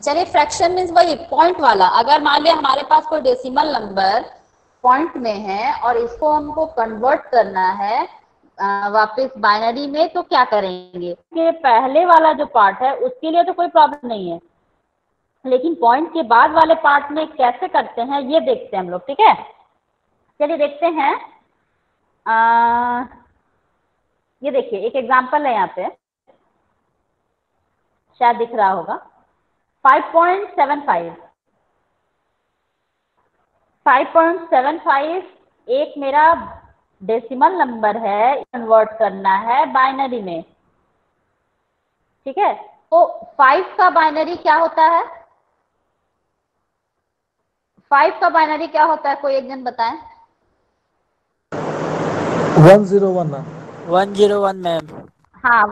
चलिए fraction means वही point वाला। अगर मान लिया हमारे पास कोई डेसिमल नंबर पॉइंट में है और इसको हमको कन्वर्ट करना है वापस बाइनरी में, तो क्या करेंगे? कि पहले वाला जो पार्ट है उसके लिए तो कोई प्रॉब्लम नहीं है, लेकिन पॉइंट के बाद वाले पार्ट में कैसे करते हैं ये देखते हैं हम लोग। ठीक है, चलिए देखते हैं। ये देखिए एक एग्जांपल है यहाँ पे, शायद दिख रहा होगा। 5.75 5.75 एक मेरा डेसिमल नंबर है, कन्वर्ट करना है बाइनरी में। ठीक है, तो 5 का बाइनरी क्या होता है? 5 का बाइनरी क्या होता है, कोई एक जन बताएं। 101 101 मैम। हाँ,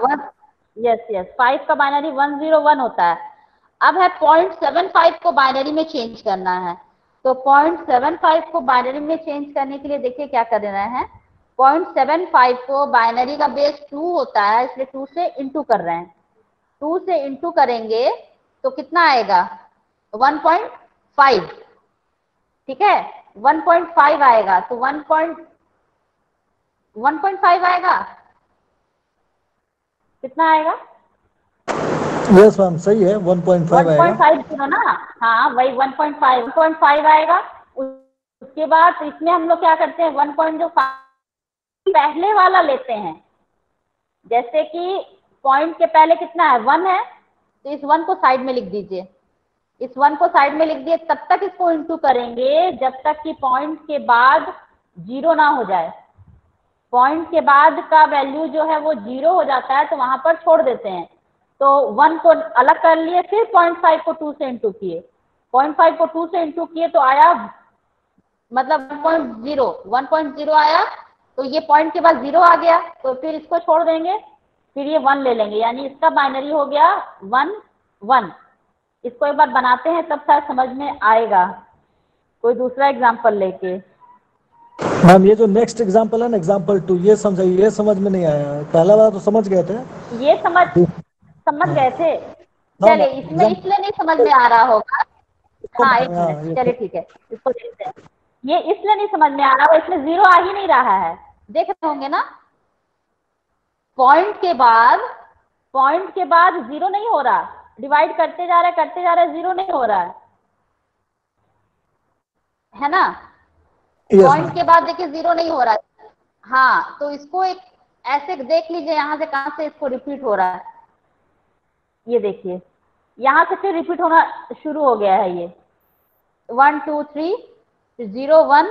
यस यस, 5 का बाइनरी 101 होता है। अब है 0.75 को बाइनरी में चेंज करना है, तो 0.75 को बाइनरी में चेंज करने के लिए देखिए क्या कर रहे हैं। 0.75 को बाइनरी का बेस 2 होता है, इसलिए 2 से इंटू कर रहे हैं। 2 से इंटू करेंगे तो कितना आएगा? 1.5। ठीक है, 1.5 आएगा, तो 1.5 आएगा। कितना आएगा? यस मैम, सही है, 1.5 आएगा। 1.50 ना, हाँ वही 1.5 आएगा। उसके बाद इसमें हम लोग क्या करते हैं, 1.5 पहले वाला लेते हैं। जैसे कि पॉइंट के पहले कितना है, 1 है, तो इस 1 को साइड में लिख दीजिए। इस 1 को साइड में लिख दिए, तब तक इसको इंटू करेंगे जब तक कि पॉइंट के बाद 0 ना हो जाए। पॉइंट के बाद का वैल्यू जो है वो 0 हो जाता है, तो वहां पर छोड़ देते हैं। तो 1 को अलग कर लिए, फिर 0.5 को 2 से इंटू किए। 0.5 को 2 से इंटू किए तो आया मतलब 1.0 आया, तो ये पॉइंट के बाद 0 आ गया, तो फिर इसको छोड़ देंगे, फिर ये 1 ले लेंगे, यानी इसका बाइनरी हो गया 1 1। इसको एक बार बनाते हैं तब शायद समझ में आएगा। कोई दूसरा एग्जाम्पल लेके। मैम ये जो नेक्स्ट एग्जांपल है ना, एग्जांपल 2, ये समझाइए, ये समझ में नहीं आया। पहला वाला तो समझ गए थे। ये समझ गए थे। हाँ चलिए, इसमें मैम, इसलिए नहीं समझ में आ रहा होगा। हाँ, एक हाँ मिनट, ये चलिए ठीक है, इसको देखते हैं। ये इसलिए नहीं समझ में आ रहा, इसमें 0 आ ही नहीं रहा है, देख रहे होंगे ना। पॉइंट के बाद 0 नहीं हो रहा, डिवाइड करते जा रहा है 0 नहीं हो रहा है ना। यस पॉइंट के मैम। बाद देखिए 0 नहीं हो रहा है। हाँ, तो इसको एक ऐसे देख लीजिए, यहां से कहां से इसको रिपीट हो रहा है। ये देखिए, यहां से फिर रिपीट होना शुरू हो गया है। ये 1 2 3 0 1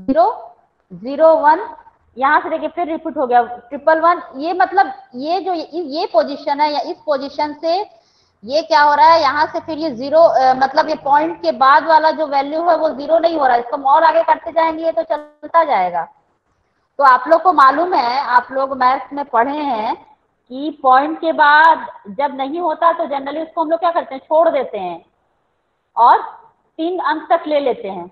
0 0 1, यहां से देखिए फिर रिपीट हो गया 1 ये मतलब ये जो ये पोजीशन है, या इस पोजीशन से ये क्या हो रहा है, यहाँ से फिर ये 0 मतलब ये पॉइंट के बाद वाला जो वैल्यू है वो 0 नहीं हो रहा है। इसको और आगे करते जाएंगे ये तो चलता जाएगा। तो आप लोग को मालूम है, आप लोग मैथ्स में पढ़े हैं कि पॉइंट के बाद जब नहीं होता तो जनरली उसको हम लोग क्या करते हैं, छोड़ देते हैं और 3 अंक तक ले लेते हैं।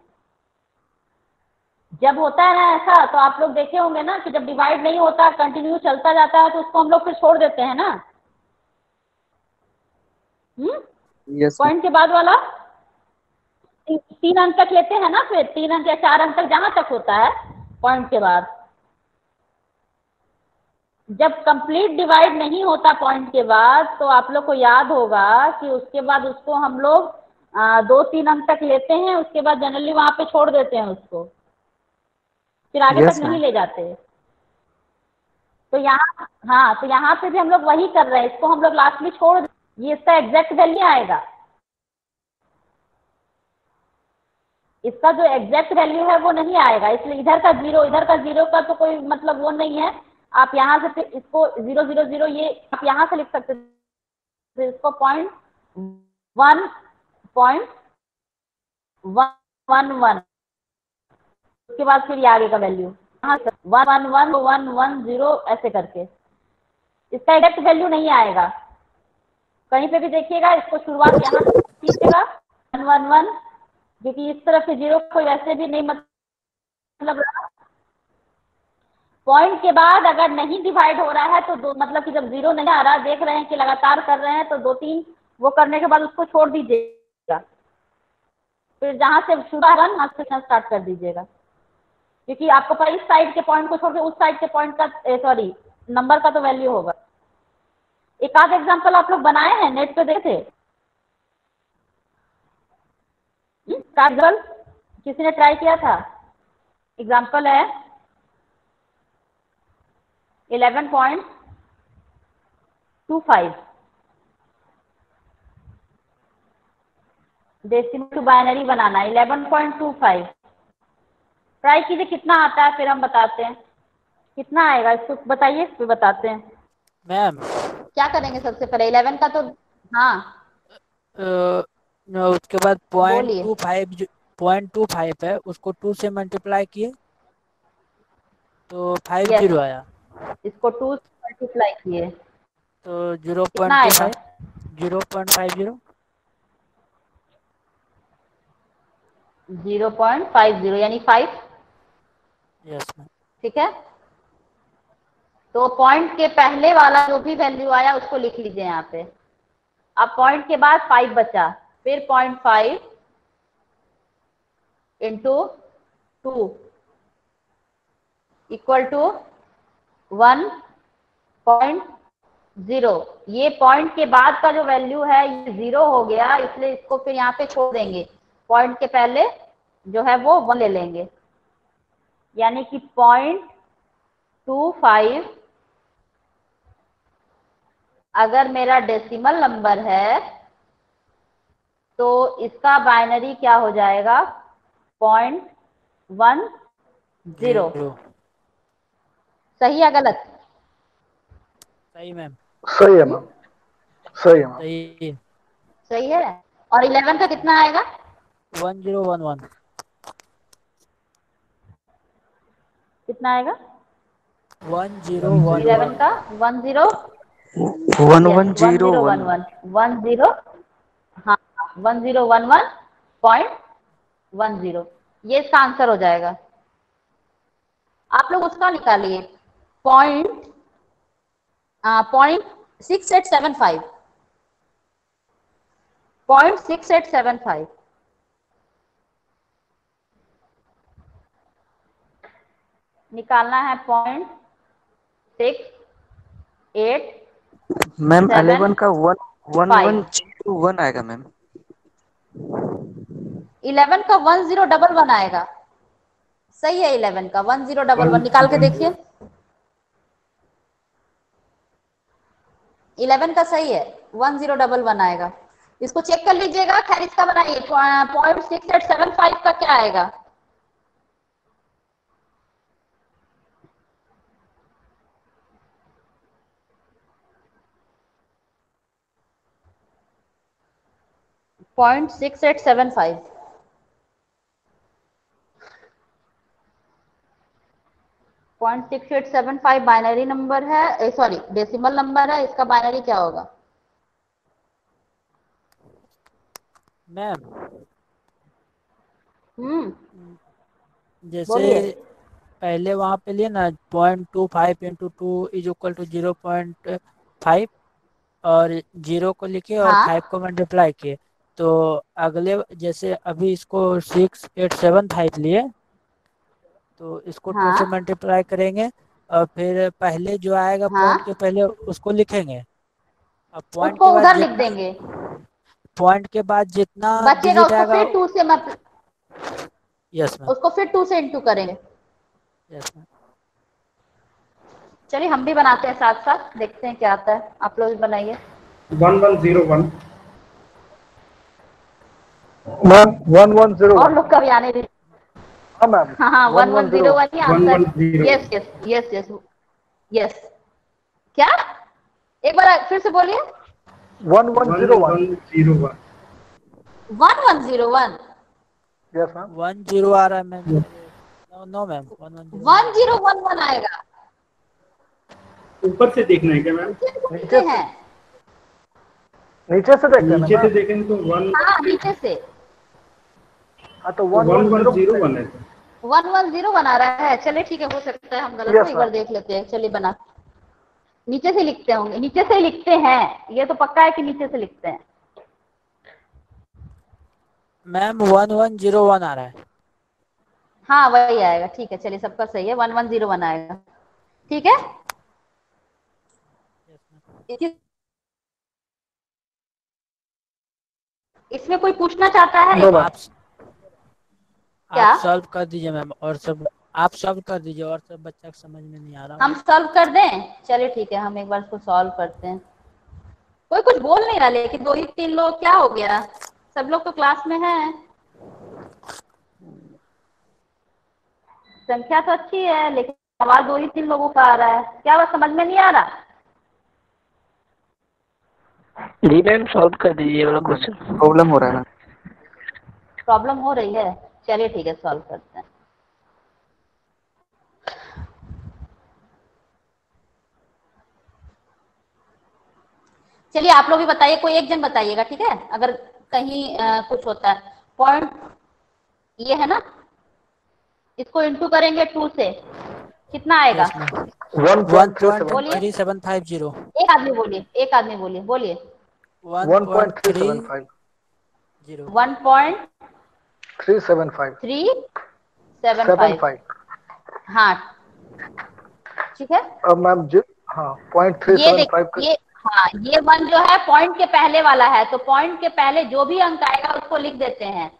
जब होता है ना ऐसा, तो आप लोग देखे होंगे ना कि जब डिवाइड नहीं होता, कंटिन्यू चलता जाता है, तो उसको हम लोग फिर छोड़ देते हैं ना। यस पॉइंट के बाद वाला 3 अंक तक लेते हैं ना, फिर 3 अंक या 4 अंक तक जहां तक होता है पॉइंट के बाद। जब कंप्लीट डिवाइड नहीं होता पॉइंट के बाद, तो आप लोग को याद होगा कि उसके बाद उसको हम लोग 2-3 अंक तक लेते हैं, उसके बाद जनरली वहां पे छोड़ देते हैं उसको, फिर आगे तक यस नहीं मैम। ले जाते। तो यहाँ, हाँ, तो यहाँ पे भी हम लोग वही कर रहे हैं, इसको हम लोग लास्ट में छोड़, ये इसका एग्जैक्ट वैल्यू आएगा। इसका जो एग्जैक्ट वैल्यू है वो नहीं आएगा, इसलिए इधर का 0 का तो कोई मतलब वो नहीं है। आप यहाँ से फिर इसको 0 0 0 ये आप यहाँ से लिख सकते थे, इसको 0.1 उसके बाद फिर ये आगे का वैल्यू यहाँ से 1 1 1 1 1 0 ऐसे करके, इसका एग्जैक्ट वैल्यू नहीं आएगा। कहीं पे भी देखिएगा, इसको शुरुआत यहाँ से कीजिएगा 1 1 1, क्योंकि इस तरफ से 0 कोई वैसे भी नहीं मतलब रहा। पॉइंट के बाद अगर नहीं डिवाइड हो रहा है तो दो मतलब कि जब 0 नहीं आ रहा, देख रहे हैं कि लगातार कर रहे हैं, तो 2-3 वो करने के बाद उसको छोड़ दीजिएगा, फिर जहाँ से शुरू रन वहाँ से स्टार्ट कर दीजिएगा, क्योंकि आपको पता इस साइड के पॉइंट को छोड़ के उस साइड के पॉइंट का सॉरी नंबर का तो वैल्यू होगा। एक आध एग्जांपल आप लोग बनाए हैं, नेट पे देखे? किसी ने ट्राई किया था? एग्जांपल है 11.25 डेसिमल टू बाइनरी बनाना। 11.25 ट्राई कीजिए कितना आता है, फिर हम बताते हैं कितना आएगा। इसको बताइए फिर बताते हैं। मैम क्या करेंगे सबसे पहले? 11 का तो हाँ उसके बाद बोलिए। 0.25 है, उसको 2 से मल्टीप्लाई किए तो 50 यस, आया। इसको 2 से मल्टीप्लाई किए तो कितना आएगा? 0.50 0.50 यानी 5। Yes ma'am. ठीक है, तो पॉइंट के पहले वाला जो भी वैल्यू आया उसको लिख लीजिए यहाँ पे। अब पॉइंट के बाद 5 बचा, फिर 0.5 इंटू 2 इक्वल टू 1.0। ये पॉइंट के बाद का जो वैल्यू है ये 0 हो गया, इसलिए इसको फिर यहाँ पे छोड़ देंगे। पॉइंट के पहले जो है वो 1 ले लेंगे, यानी कि 0.25 अगर मेरा डेसिमल नंबर है तो इसका बाइनरी क्या हो जाएगा? 0.10। सही या गलत? सही मैम। सही है मैम, सही है मैम। सही। सही है। और 11 का कितना आएगा? 1011। कितना आएगा? 1011। 11 का 10 1101। 10 हाँ 1011.10, ये इसका आंसर हो जाएगा। आप लोग उसका निकालिए, 0.6875 0.6875 निकालना है। 0.68 मैम 11 7 का 5 1101 आएगा मैम। 11 का 1011 आएगा। सही है, 11 का 1011 निकाल के देखिए। 11 का सही है, 1011 आएगा। इसको चेक कर लीजिएगा। खैर इसका बनाइए, 0.6875 का क्या आएगा? .6875 0.6875 बाइनरी नंबर है, सॉरी डेसिमल नंबर है। इसका बाइनरी क्या होगा? मैम जैसे बोलिए। पहले वहां पे लिए ना 0.25 इंटू 2 इज इक्वल टू 0.5 और 0 को लिखे और हाँ 5 को मल्टीप्लाई किए। तो अगले जैसे अभी इसको 6875 लिए तो इसको 2 से हाँ मल्टीप्लाई करेंगे और फिर पहले जो आएगा पॉइंट के हाँ, पहले उसको लिखेंगे। अब उसको उधर लिख देंगे। पॉइंट के बाद जितना बचेगा डिजिट उसको आएगा। फिर 2 से यस मैम। उसको फिर 2 से इंटू करेंगे। Yes ma'am. चलिए हम भी बनाते हैं साथ साथ, देखते हैं क्या आता है। आप लोग भी बनाइए। 1101 मैम 1101। और लोग कभी आने दीजिए। हाँ मैम, हाँ 1101 ही answer. 110 yes yes yes yes yes. क्या? एक बार फिर से बोलिए। 1101। 1101 1101। Yes ma'am. 10 आ रहा है मैम। नो मैम 1011 आएगा। ऊपर से देखना है क्या मैम? देखते हैं। नीचे से देखते हैं नीचे ना से मैम। देखें तो हाँ नीचे से हाँ तो 1101 है। 1101 आ रहा है। चलिए ठीक है, हो सकता है हम गलत हो, Yes, एक बार ma'am. देख लेते हैं। चलिए बना, नीचे से लिखते होंगे, नीचे से लिखते हैं। ये तो पक्का है कि नीचे से लिखते हैं। मैम 1101 आ रहा है। हाँ वही आएगा, ठीक है, चलिए सबका सही है, 1101 आएगा, ठीक है। इसमें कोई पूछना चाहता है? No ma'am. क्या? आप सॉल्व कर दीजिए मैम, और सब आप सॉल्व कर दीजिए, और सब बच्चा को समझ में नहीं आ रहा। हम सॉल्व कर दें? चलिए ठीक है, हम एक बार इसको सॉल्व करते हैं। कोई कुछ बोल नहीं रहा, लेकिन 2 ही 3 लोग, क्या हो गया? सब लोग तो क्लास में हैं, संख्या तो अच्छी है, लेकिन आवाज 2 ही 3 लोगों का आ रहा है। क्या बात, समझ में नहीं आ रहा? जी मैम, सॉल्व कर दीजिए वाला क्वेश्चन। प्रॉब्लम हो रहा है मैम। प्रॉब्लम हो रही है? चलिए ठीक है, सॉल्व करते हैं। चलिए आप लोग भी बताइए, कोई एक जन बताइएगा, ठीक है, अगर कहीं कुछ होता है। पॉइंट ये है ना, इसको इंटू करेंगे 2 से, कितना आएगा? 1.3750। एक आदमी बोलिए, एक आदमी बोलिए, बोलिए। 1.375। 1.375। हाँ ठीक है। अब मैम हाँ ये 0.375 देखिए, हाँ ये 1 जो है पॉइंट के पहले वाला है, तो पॉइंट के पहले जो भी अंक आएगा उसको लिख देते हैं।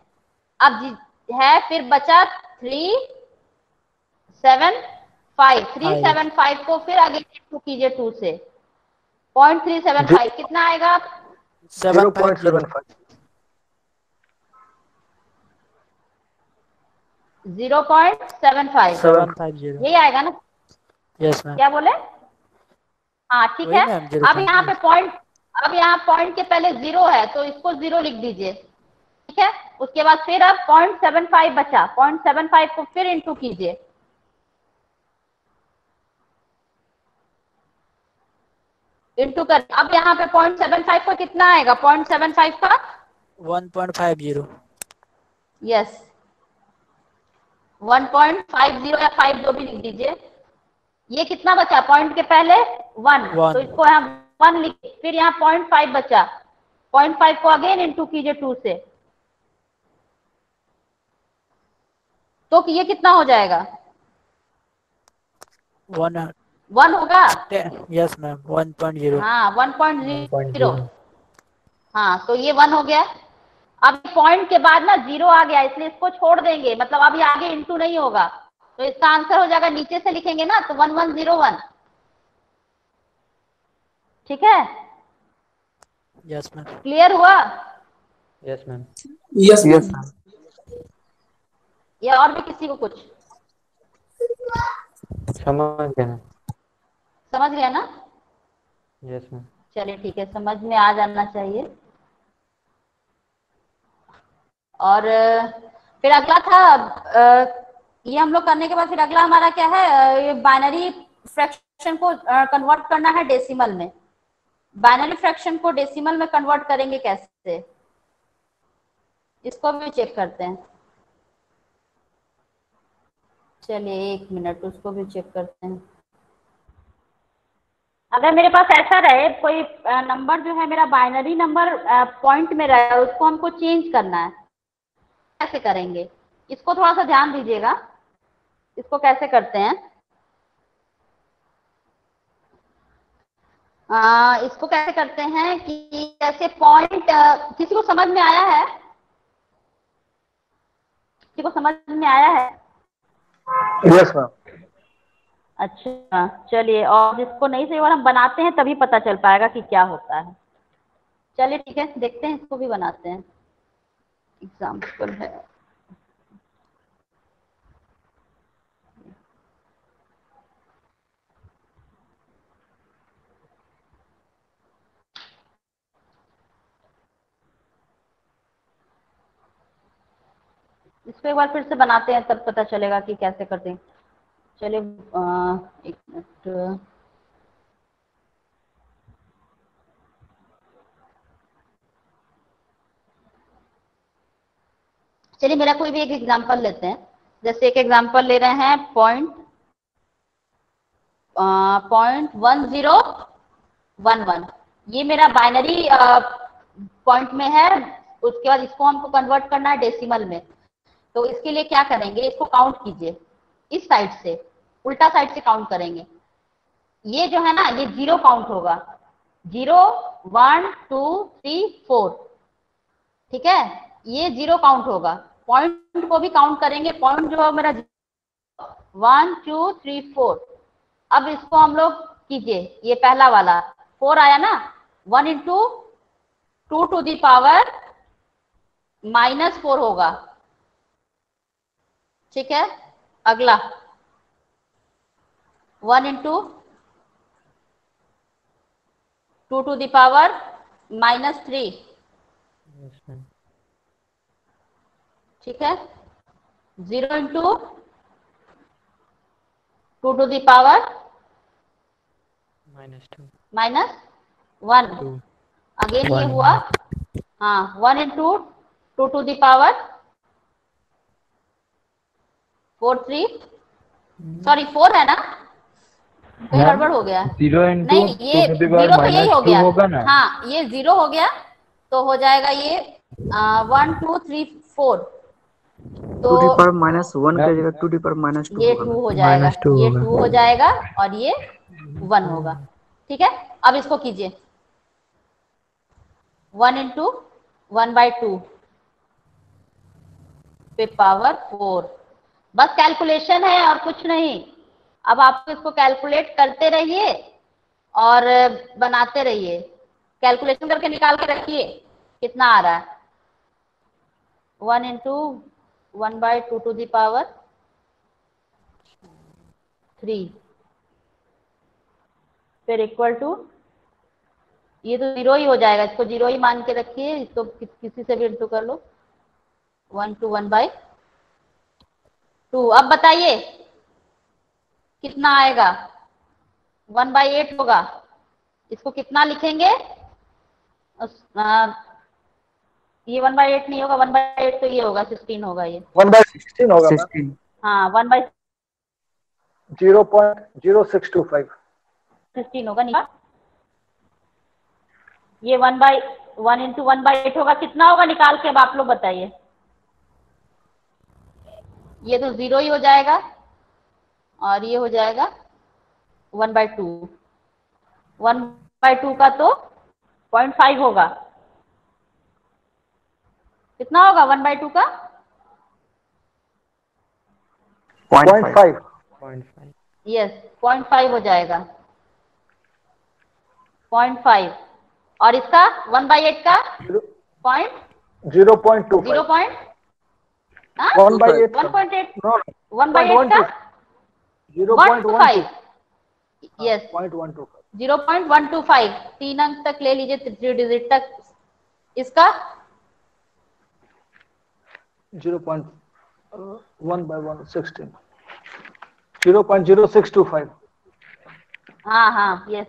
अब है, फिर बचा 375 को फिर आगे इंटू कीजिए 2 से, 0.375 कितना आएगा? 0.75। 0.75 750। यही आएगा ना? Yes ma'am. क्या बोले? हाँ ठीक वही है। मैम, अब यहाँ पे 0.5। पॉइंट, अब यहाँ पॉइंट के पहले 0 है, तो इसको 0 लिख दीजिए, ठीक है। उसके बाद फिर अब 0.75 बचा, 0.75 को फिर इंटू कीजिए, इंटू कर। अब यहाँ पे 0.75 का कितना आएगा? 0.75 का 1.50। यस, 1.50 या 5 जो भी लिख दीजिए। ये कितना बचा? पॉइंट के पहले 1, तो इसको यहाँ 1 लिख, फिर यहाँ 0.5 बचा, 0.5 को अगेन इंटू कीजिए 2 से, तो ये कितना हो जाएगा? 1 होगा। Yes ma'am, 1.0। हाँ 1.0। हाँ तो ये 1 हो गया। अब पॉइंट के बाद ना 0 आ गया, इसलिए इसको छोड़ देंगे, मतलब अभी आगे इंटू नहीं होगा, तो इसका आंसर हो जाएगा, नीचे से लिखेंगे ना, तो 1101, ठीक है। Yes ma'am. क्लियर हुआ? Yes ma'am. Yes ma'am. या और भी किसी को कुछ समझ गए? समझ गया ना? Yes ma'am. चलिए ठीक है, समझ में आ जाना चाहिए। और फिर अगला था, ये हम लोग करने के बाद फिर अगला हमारा क्या है, ये बाइनरी फ्रैक्शन को कन्वर्ट करना है डेसिमल में। बाइनरी फ्रैक्शन को डेसिमल में कन्वर्ट करेंगे कैसे, इसको भी चेक करते हैं। चलिए 1 मिनट, उसको भी चेक करते हैं। अगर मेरे पास ऐसा रहे कोई नंबर जो है मेरा बाइनरी नंबर पॉइंट में रहे, उसको हमको चेंज करना है, कैसे करेंगे? इसको थोड़ा सा ध्यान दीजिएगा, इसको कैसे करते हैं। इसको कैसे करते हैं कि जैसे पॉइंट, किसी को समझ में आया है? किसी को समझ में आया है? Yes ma'am. अच्छा चलिए, और जिसको नहीं सही, और हम बनाते हैं तभी पता चल पाएगा कि क्या होता है। चलिए ठीक है, देखते हैं, इसको भी बनाते हैं, एग्जाम्पल है। इसको एक बार फिर से बनाते हैं, तब पता चलेगा कि कैसे करते हैं। चलिए 1 मिनट। चलिए मेरा कोई भी एक एग्जांपल लेते हैं, जैसे एक एग्जांपल ले रहे हैं, 0.1011, ये मेरा बाइनरी पॉइंट में है, उसके बाद इसको हमको कन्वर्ट करना है डेसिमल में। तो इसके लिए क्या करेंगे, इसको काउंट कीजिए इस साइड से, उल्टा साइड से काउंट करेंगे। ये जो है ना ये 0 काउंट होगा, 0 1 2 3 4, ठीक है, ये 0 काउंट होगा। पॉइंट को भी काउंट करेंगे, पॉइंट जो है मेरा 1 2 3 4। अब इसको हम लोग कीजिए, ये पहला वाला 4 आया ना, 1 इंटू 2 टू दी पावर -4 होगा, ठीक है। अगला 1 into 2 to the power -3, yes ma'am. ठीक है। 0 into 2 to the power -2 -1, again ये हुआ, हाँ 1 into 2 to the power 4 3, sorry 4 है ना, कहीं गड़बड़ हो गया। 0 इंटू नहीं ये 0 तो यही हो गया, हाँ ये 0 हो गया, तो हो जाएगा ये 1 2 3 4, तो 2 की पावर -1 की जगह 2 की पावर -2 ये होगा। 2 हो जाएगा, -2 ये होगा। 2 हो जाएगा और ये 1 होगा, ठीक है। अब इसको कीजिए 1 इंटू 1/2 पे पावर 4, बस कैलकुलेशन है और कुछ नहीं। अब आप इसको कैलकुलेट करते रहिए और बनाते रहिए, कैलकुलेशन करके निकाल के रखिए कितना आ रहा है। 1 इंटू 1/2 टू दी पावर 3 फिर इक्वल टू, ये तो 0 ही हो जाएगा, इसको 0 ही मान के रखिए, इसको किसी से भी इंटू कर लो, 1 टू 1/2। अब बताइए कितना आएगा, 1/8 होगा, इसको कितना लिखेंगे, ये 1/8 नहीं होगा, 1/8 तो ये होगा 16 होगा, ये 1/16 होगा मैम, 16 हाँ 0.0625। 1/16 होगा, नहीं ये 1 इंटू 1/8 होगा, कितना होगा निकाल के अब आप लोग बताइए। ये तो 0 ही हो जाएगा और ये हो जाएगा 1/2, 1/2 का तो 0.5 होगा, कितना होगा 1/2 का 0.5 0.5 यस 0.5 हो जाएगा, 0.5, और इसका 1/8 का 0.25, 1/8 1.8, नो 1/8 का 0.125, यस 0.125, 0.125, 3 अंक तक ले लीजिए, 3 डिजिट तक, इसका 0.1/116, 0.0625। हाँ हाँ यस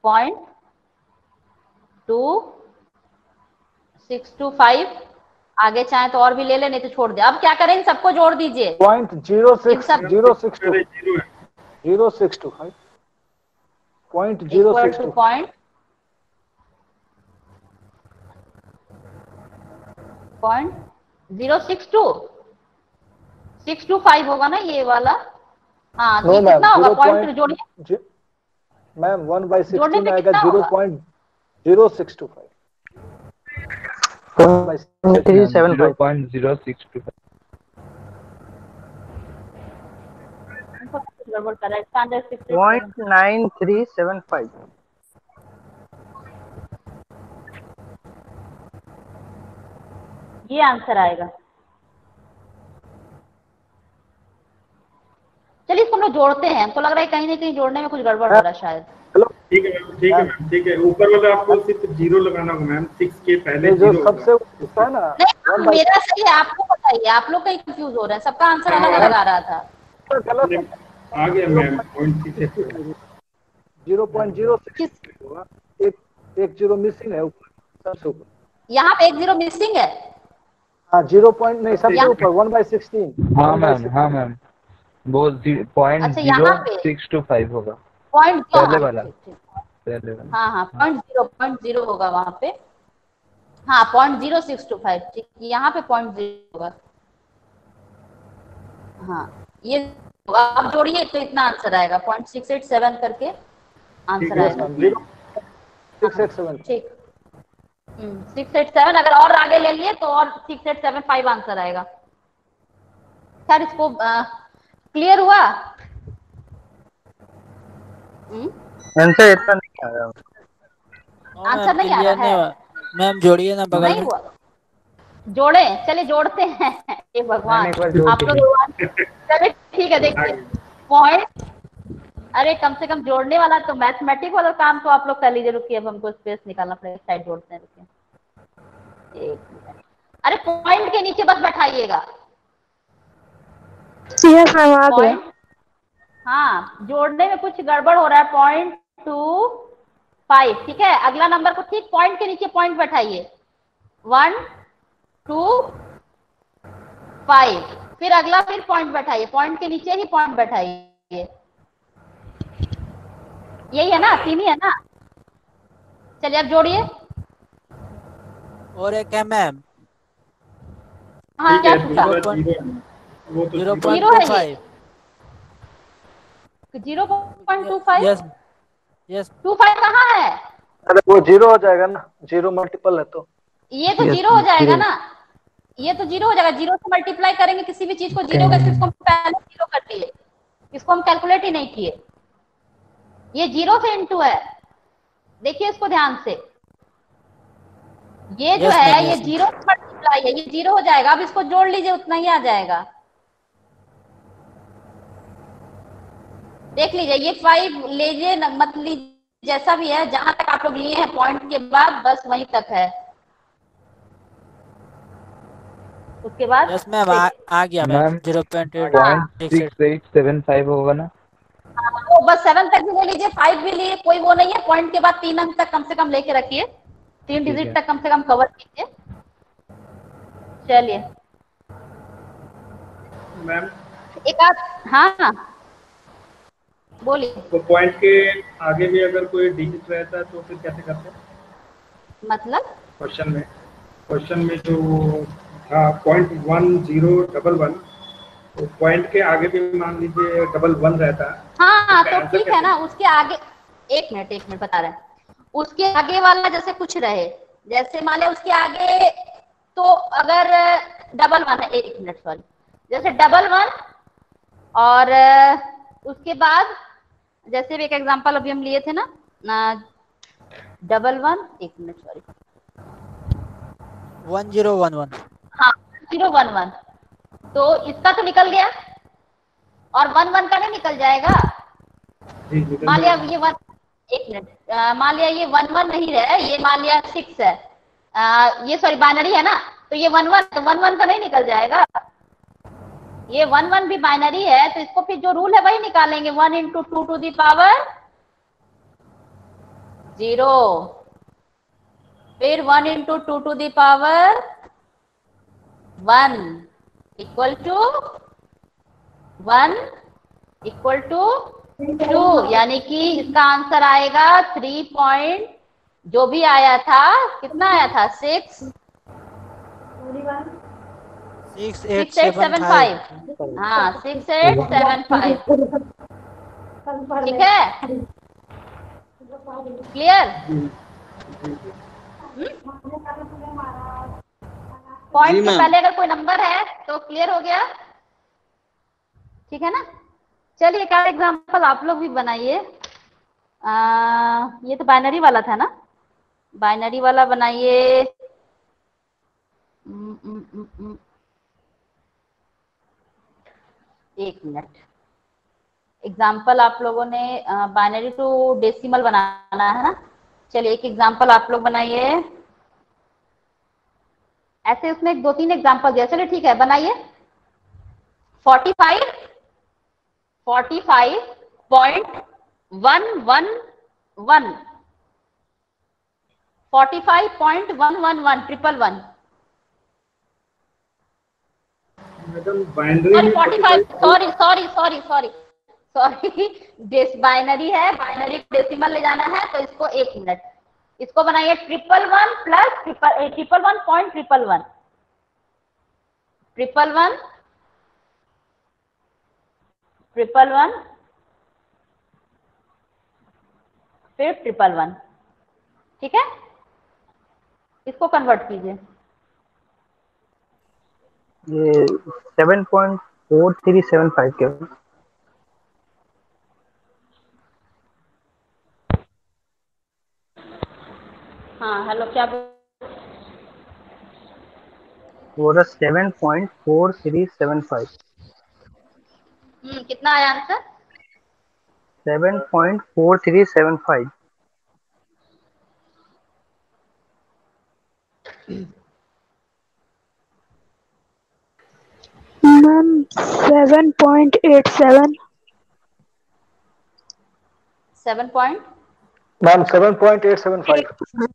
0.2625, आगे चाहे तो और भी ले ले, नहीं तो छोड़ दे। अब क्या करेंगे, सबको जोड़ दीजिए, 0.0625, इक्वल टू 0.0625 होगा ना ये वाला, हाँ नो ये मैम, कितना होगा, पॉइंट जोड़िए मैम 1/16 जोड़ने पे आएगा कितना होगा? 0.0625। 375 0.0625। गड़बड़ कर रहा है, इसका आंसर 6 0.9375। ये आंसर आएगा। चलिए इसको हम लोग जोड़ते हैं, हमको लग रहा है कहीं ना कहीं जोड़ने में कुछ गड़बड़ हो रहा है शायद। ठीक है मैम, ठीक है मैम, ठीक है। ऊपर वाला आपको सिर्फ 0 लगाना होगा मैम, 6 के पहले जो 0 सबसे ऊपर है ना, नहीं मेरा सही है, आपको बताइए, आप लोग कहीं कंफ्यूज हो रहे हैं, सबका आंसर अलग अलग आ रहा था। गलत है। आ गया मैम, पॉइंट सीधे 0.06 होगा, एक 0 मिसिंग है ऊपर, सबसे ऊपर। यहाँ पे 1 0 मिसिंग है, हाँ 0 पॉइंट नहीं, सबसे ऊपर 1/16। हाँ मैम, हाँ मैम, वो अच्छा यहाँ पे 0.625 होगा, पॉइंट, पहले वाला, पहले वाला। हाँ हाँ 0.0 होगा वहाँ पे। हाँ 0.0625, ठीक, यहाँ पे 0.0 होगा। हाँ ये आप जोड़िए तो इतना आंसर आएगा, 0.687 करके आंसर आएगा। 687 ठीक 687, अगर और आगे ले लिए तो और 6875 आंसर आएगा। सर इसको क्लियर हुआ? आंसर इतना नहीं आ रहा। आंसर नहीं आ रहा है मैम, जोड़िए ना बगल नहीं में। हुआ, जोड़े, चलिए जोड़ते हैं। हे भगवान, आप लोग चलिए ठीक है, देखिए पॉइंट, अरे कम से कम जोड़ने वाला तो मैथमेटिक वाला काम तो आप लोग कर लीजिए। रुकिए, अब हमको स्पेस निकालना पड़ेगा, साइड जोड़ते हैं, रुकिए एक मिनट। अरे पॉइंट के नीचे बस बैठाइएगा। पॉइंट, हाँ जोड़ने में कुछ गड़बड़ हो रहा है। 0.25, ठीक है, अगला नंबर को ठीक पॉइंट के नीचे पॉइंट बैठाइए। 1 2 5, फिर अगला फिर पॉइंट बैठाइए, पॉइंट के नीचे ही पॉइंट बैठाइए। यही है ना, 3 ही है ना। चलिए अब जोड़िए। और एक है मैम, हाँ क्या छूटा? 0.25। 0.25, यस यस 25 कहाँ है? अरे वो 0 हो जाएगा ना, 0 मल्टीपल है तो ये तो 0 हो जाएगा ना, ये तो 0 हो जाएगा। 0 से मल्टीप्लाई करेंगे किसी भी चीज को 0 का, इसको हम पहले 0 कर दिए, इसको हम कैलकुलेट ही नहीं किए। ये 0 से इनटू है, देखिए इसको ध्यान से, ये जो है ये 0 से मल्टीप्लाई है, ये 0 हो जाएगा। अब इसको जोड़ लीजिए, उतना ही आ जाएगा। देख लीजिए, ये 5 लीजिए मत लीजिए, जैसा भी है, जहां तक आप लोग लिए हैं पॉइंट के बाद बस वहीं तक है। उसके बाद यस मैम, आ गया मैम। 0.687 होगा ना। तो बस 7 तक भी ले लीजिए, 5 भी लिए, कोई वो नहीं है। पॉइंट के बाद 3 अंक तक कम से कम लेके रखिए, 3 डिजिट तक कम से कम कवर कीजिए। चलिए मैम, एक आध, हाँ बोलिए। तो पॉइंट के आगे भी अगर कोई डिजिट रहता है तो फिर कैसे करते हैं? मतलब क्वेश्चन में जो था 0.1011, तो पॉइंट के आगे भी मान लीजिए 11 रहता है। हाँ तो ठीक है ना, उसके आगे एक मिनट बता रहे हैं। उसके आगे वाला जैसे कुछ रहे, जैसे मान लिया उसके आगे, तो अगर 11 है, एक मिनट सॉरी, जैसे 11 और उसके बाद जैसे भी एक एग्जांपल अभी हम लिए थे ना 11, एक मिनट सॉरी, 1011। हाँ 011, तो इसका तो निकल गया और 11 का नहीं निकल जाएगा। मान लिया ये 1, एक मिनट, मान लिया ये 11 नहीं रहे, ये मान लिया 6 है, ये सॉरी बाइनरी है ना, तो ये 11, तो 11 का नहीं निकल जाएगा। ये 11 भी बाइनरी है, तो इसको फिर जो रूल है वही निकालेंगे, 1 × 2 to the power 0, फिर 1 × 2 to the power 1 equal to 1 equal to 2, यानी कि इसका आंसर आएगा 3 पॉइंट, जो भी आया था, कितना आया था, 6875। हाँ 6875, ठीक है, क्लियर? पॉइंट से पहले अगर कोई नंबर है तो क्लियर हो गया, ठीक है ना। चलिए एक और एग्जांपल आप लोग भी बनाइए। ये तो बाइनरी वाला था ना, बाइनरी वाला बनाइए। एक मिनट, एग्जांपल आप लोगों ने बाइनरी टू डेसिमल बनाना है ना। चलिए एक एग्जांपल आप लोग बनाइए, ऐसे उसमें 2-3 एग्जांपल दिया। चलिए ठीक है, बनाइए। 45.111 45.111 111 मैडम बाइनरी 45, सॉरी बाइनरी है, बाइनरी डेसिमल ले जाना है, तो इसको एक मिनट, इसको बनाइए 111 प्लस 111.111 111 फिर 111, ठीक है। इसको कन्वर्ट कीजिए। ये 7.4375 के हाँ हेलो, क्या वो रहा 7.4375। कितना आया आंसर? 7.4375। मैम 7.87। 7 point, ma'am 7.875।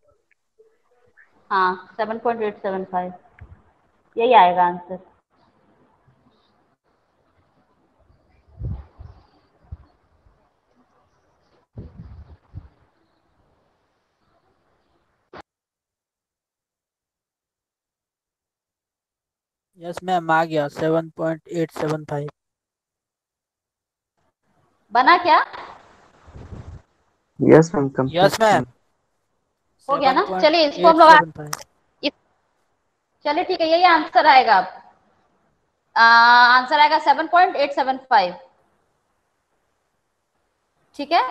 हाँ 7.875, यही आएगा आंसर। यस मैम, आ गया 7.875। बना क्या? यस मैम, यस मैम, हो गया ना? चलिए इसको हम लोग 7.875। चलिए ठीक है, यही आंसर आएगा। आंसर आएगा 7.875, ठीक है।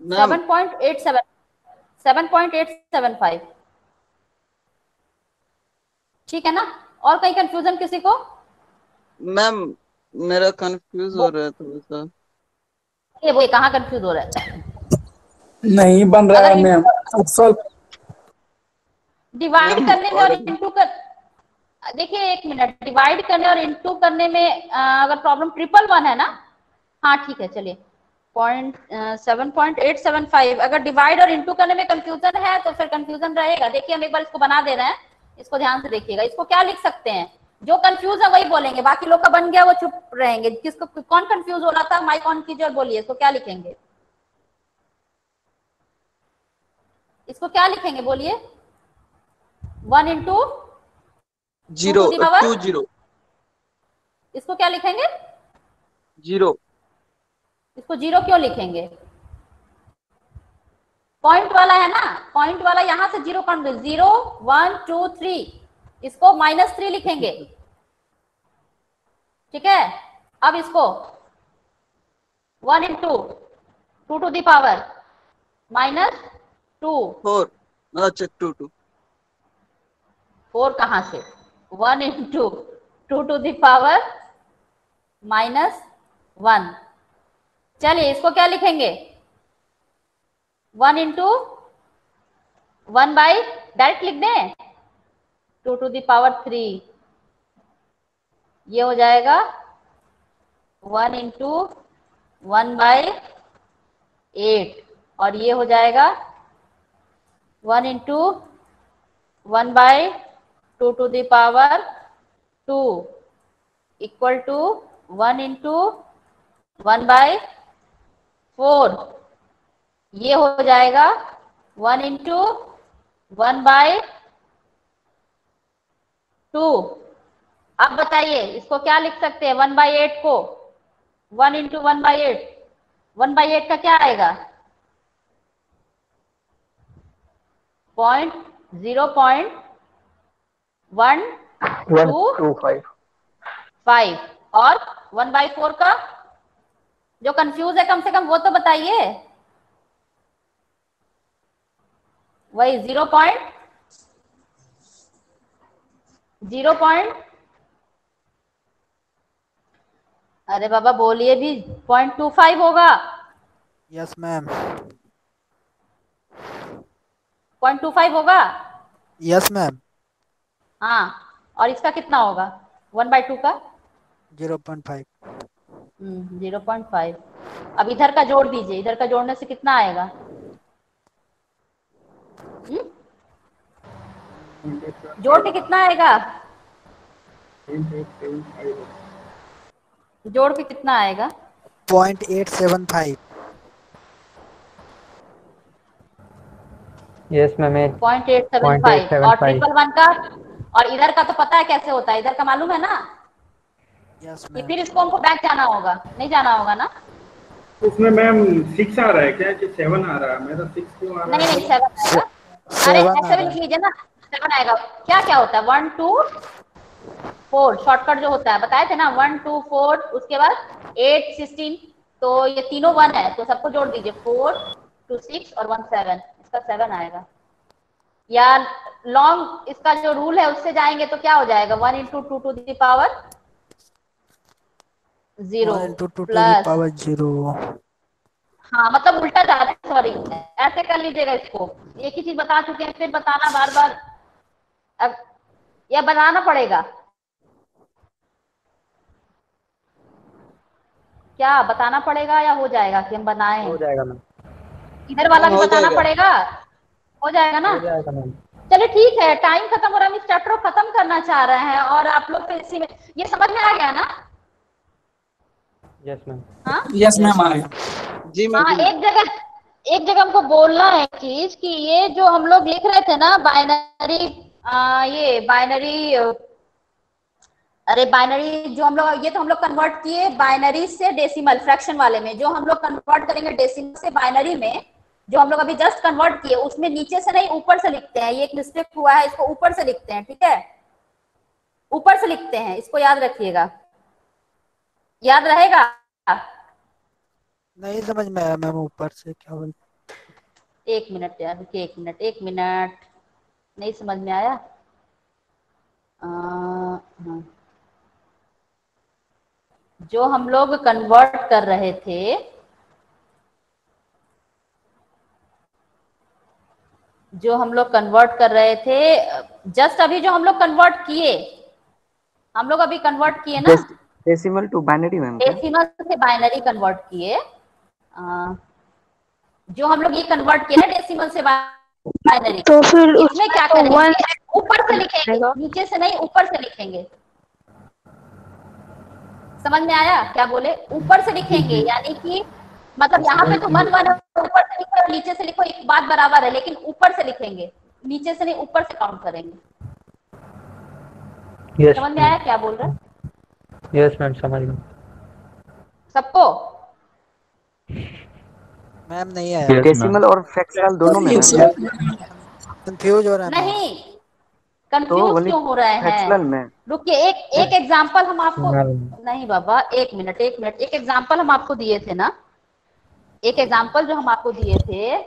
7.875, ठीक है ना। और कहीं कंफ्यूजन किसी को? मैम मेरा कंफ्यूज हो रहा है थोड़ा सा। ये वो कहाँ कंफ्यूज हो रहा है? नहीं बन रहा है अगर मैम। अक्सर डिवाइड मैम करने में और और इंटू कर, देखिए एक मिनट, डिवाइड करने और इंटू करने में अगर प्रॉब्लम 111 है ना, हाँ ठीक है चलिए। 7.875 अगर डिवाइड और इंटू करने में कंफ्यूजन है तो फिर कंफ्यूजन रहेगा। देखिए हम एक बार इसको बना दे रहे हैं, इसको ध्यान से देखिएगा। इसको क्या लिख सकते हैं? जो कंफ्यूज है वही बोलेंगे, बाकी लोग का बन गया वो चुप रहेंगे। किसको, कौन कंफ्यूज हो रहा था, माइक ऑन कीजिए और बोलिए इसको क्या लिखेंगे। इसको क्या लिखेंगे बोलिए? 1 into 2 zero to the power, 20 इसको क्या लिखेंगे? 0। इसको जीरो क्यों लिखेंगे? पॉइंट वाला है ना, पॉइंट वाला यहाँ से जीरो काउंट, 0 1 2 3, इसको -3 लिखेंगे, ठीक है। अब इसको 1 इंटू 2 टू दी पावर -2, 4, अच्छा 2 4 कहां से? 1 इंटू 2 टू दी पावर -1। चलिए इसको क्या लिखेंगे? 1 इंटू 1 बाई, डायरेक्ट लिख दें 2 टू दी पावर 3, ये हो जाएगा 1 इंटू 1 बाई 8, और ये हो जाएगा 1 into 1 by 2 to the power 2 equal to 1 into 1 by 4, ये हो जाएगा 1 इंटू 1 बाई 2। अब बताइए इसको क्या लिख सकते हैं? 1/8 को 1 इंटू 1/8, 1/8 का क्या आएगा? 0.125, और 1/4 का? जो कंफ्यूज है कम से कम वो तो बताइए। वही 0. अरे बाबा बोलिए भी, 0.25 होगा। Yes ma'am. 0.25 होगा। Yes ma'am. हाँ, और इसका कितना होगा 1/2 का? 0.5। 0.5। अब इधर का जोड़ दीजिए, इधर का जोड़ने से कितना आएगा? जोड़ के कितना आएगा? जोड़ के कितना आएगा? 0.875। यस मैम 0.875 और 111 का, और इधर का तो पता है कैसे होता है, इधर का मालूम है ना? यस कि मैम। फिर इसको हमको बैक जाना होगा, नहीं जाना होगा ना? उसमें मैम 6 आ रहा है क्या कि 7 आ रहा है? मेरा 6 क्यों आ रहा नहीं है? नहीं 7 आएगा। अरे ऐसे भी लिख लीजिए ना, 7 आएगा। क्या क्या होता है? 1 2 4 शॉर्टकट जो होता है बताए थे ना, 1 2 4, उसके बाद 8 16, तो ये तीनों 1 है तो सबको जोड़ दीजिए, 4 2 6 और 1 7, इसका 7 आएगा। या लॉन्ग इसका जो रूल है उससे जाएंगे तो क्या हो जाएगा, 1 × 2 to the power 0 1 × 2 to the plus, power 0। हाँ मतलब उल्टा जा रहा है, सॉरी, ऐसे कर लीजिएगा इसको। एक ही चीज बता चुके हैं, फिर बताना बार बार, अब या बनाना पड़ेगा क्या? बताना पड़ेगा या हो जाएगा कि हम बनाएं? हो जाएगा मैम। इधर वाला भी हो बताना जाएगा। पड़ेगा? हो जाएगा ना? हो जाएगा मैम। चलिए ठीक है, टाइम खत्म हो रहा है, हम इस चैप्टर को खत्म करना चाह रहे हैं और आप लोग तो इसी में, ये समझ में आ गया ना? Yes ma'am. हाँ यस मैम आ गया। जी मैम। हाँ, एक जगह हमको बोलना है चीज कि ये जो हम लोग लिख रहे थे ना बाइनरी, ये बाइनरी, अरे बाइनरी जो हम लोग, ये तो हम लोग कन्वर्ट किए बाइनरी से डेसिमल फ्रैक्शन वाले में, जो हम लोग कन्वर्ट करेंगे डेसिमल से बाइनरी में, जो हम लोग अभी जस्ट कन्वर्ट किए उसमें नीचे से नहीं ऊपर से लिखते हैं, ये एक मिस्टेक हुआ है, इसको ऊपर से लिखते हैं, ठीक है? ऊपर से लिखते हैं, इसको याद रखिएगा, याद रहेगा? नहीं समझ में आया मैम, ऊपर से क्या बोल। एक मिनट यार, रुकिए एक मिनट, नहीं समझ में आया? हाँ। जो हम लोग कन्वर्ट कर रहे थे, जस्ट अभी जो हम लोग कन्वर्ट किए, हम लोग अभी कन्वर्ट किए ना, डेसिमल टू बाइनरी मैम क्या? डेसिमल से बाइनरी कन्वर्ट किए, जो हम लोग ये कन्वर्ट किए ना डेसिमल से बाइनरी, तो फिर इसमें क्या करेंगे, ऊपर से लिखेंगे, नीचे से नहीं ऊपर से लिखेंगे। समझ में आया क्या बोले? ऊपर से लिखेंगे, यानी कि मतलब यहाँ पे तो 1 1 ऊपर से लिखो और नीचे से लिखो, एक बात बराबर है, लेकिन ऊपर से लिखेंगे, नीचे से नहीं ऊपर से काउंट करेंगे। यस समझ में आया क्या बोल रहे हैं? यस मैम समझ गए सबको? मैम नहीं आया। डेसिमल और फ्रैक्शनल दोनों में कंफ्यूज हो रहा है नहीं, कंफ्यूज क्यों हो रहे फ्रैक्शनल हैं? में। रुकिए, एक एग्जांपल हम आपको, नहीं बाबा एक मिनट, एक एग्जांपल हम आपको दिए थे ना, एक एग्जांपल जो हम आपको दिए थे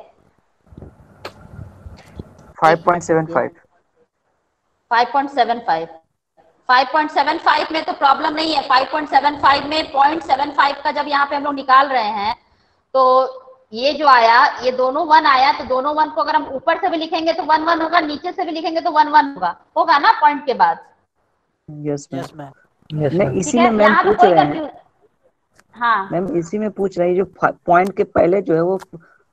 5.75 5.75 में तो प्रॉब्लम नहीं है। 5.75 में 0.75 का जब यहाँ पे हम लोग निकाल रहे हैं तो ये जो आया, ये दोनों 1 आया, तो दोनों 1 को अगर हम ऊपर से भी लिखेंगे तो 1 1 होगा, नीचे से भी लिखेंगे तो 1 1 होगा ना पॉइंट के बाद। Yes yes ma'am. मैं इसी में मैम पूछ रहे हैं, हाँ मैम इसी में पूछ रही, जो पॉइंट के पहले जो है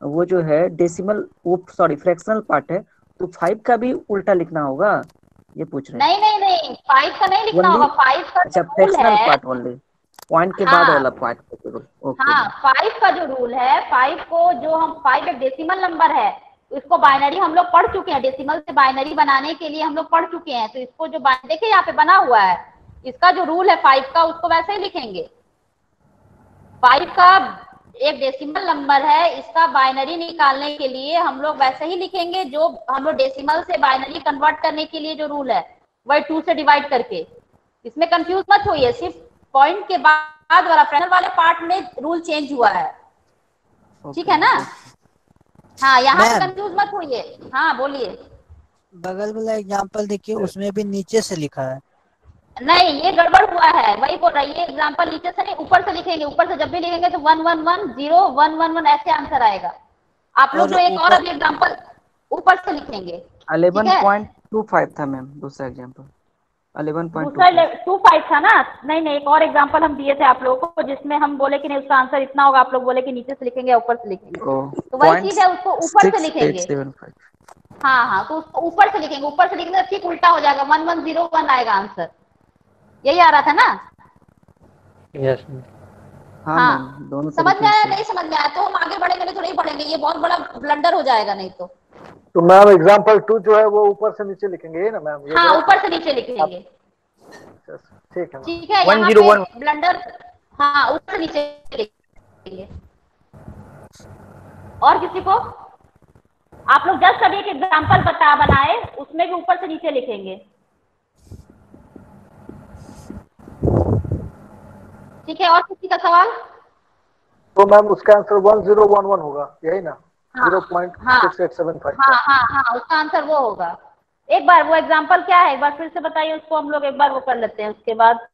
वो जो है डेसिमल, वो सॉरी फ्रैक्शनल पार्ट है, तो 5 का भी उल्टा लिखना होगा, ये पूछ रहे हैं। नहीं 5 का नहीं लिखना होगा, 5 का अच्छा जो रूल फ्रैक्शनल है, पार्ट ओनली, पॉइंट के बाद वाला पार्ट। हाँ 5 का जो रूल है, 5 को जो हम 5 एक डेसिमल नंबर है, इसको बाइनरी हम लोग पढ़ चुके हैं, डेसिमल से बाइनरी बनाने के लिए हम लोग पढ़ चुके हैं, तो इसको जो देखिए यहाँ पे बना हुआ है, इसका जो रूल है 5 का, उसको वैसे ही लिखेंगे। 5 का एक डेसिमल नंबर है, इसका बाइनरी निकालने के लिए हम लोग वैसे ही लिखेंगे जो हम लोग डेसिमल से बाइनरी कन्वर्ट करने के लिए जो रूल है, वही 2 से डिवाइड करके। इसमें कंफ्यूज मत होइए, सिर्फ पॉइंट के बाद वाला फ्रैक्शनल वाले पार्ट में रूल चेंज हुआ है, ठीक है ना? हाँ यहाँ पे कंफ्यूज मत होइए। हाँ बोलिए। बगल वाला एग्जांपल देखिए, उसमें भी नीचे से लिखा है। नहीं ये गड़बड़ हुआ है, वही बोल रही है, एग्जाम्पल नीचे से नहीं ऊपर से लिखेंगे, ऊपर से जब भी लिखेंगे तो 1 1 1 0 1 1 1 ऐसे आंसर आएगा। आप लोग जो एक और अभी एग्जाम्पल ऊपर से लिखेंगे। 11.25 था मैम दूसरा एग्जाम्पल, 11.25 था ना? नहीं एक और एग्जाम्पल हम दिए थे आप लोगों को, जिसमें हम बोले कि नहीं उसका आंसर इतना होगा, आप लोग बोले कि नीचे से लिखेंगे या ऊपर से लिखेंगे, तो वही चीज है, उसको ऊपर से लिखेंगे। हाँ तो उसको ऊपर से लिखेंगे, ऊपर से लिखेंगे ठीक उल्टा हो जाएगा, 1 1 0 1 आएगा आंसर। यही आ रहा था ना? यस हाँ दोनों समझ में आया? नहीं समझ में आया तो हम आगे बढ़ेंगे, नहीं तो नहीं बढ़ेंगे, ये बहुत बड़ा ब्लंडर हो जाएगा नहीं तो। तो मैम एग्जाम्पल 2 जो है वो ऊपर से नीचे लिखेंगे, ये ना मैम? हाँ, ऊपर से नीचे लिखेंगे। ठीक है। ठीक है, यहाँ पे ब्लंडर, हाँ ऊपर से नीचे लिखेंगे। और किसी को? आप लोग जस्ट अभी एक एग्जाम्पल बनाए, उसमें भी ऊपर से नीचे लिखेंगे। ठीक है, और किसी का सवाल? तो मैम उसका आंसर 1011 होगा, यही ना? हाँ, 0.6875। हाँ हाँ हाँ, उसका आंसर वो होगा। एक बार वो एग्जाम्पल क्या है, एक बार फिर से बताइए उसको, हम लोग एक बार वो कर लेते हैं, उसके बाद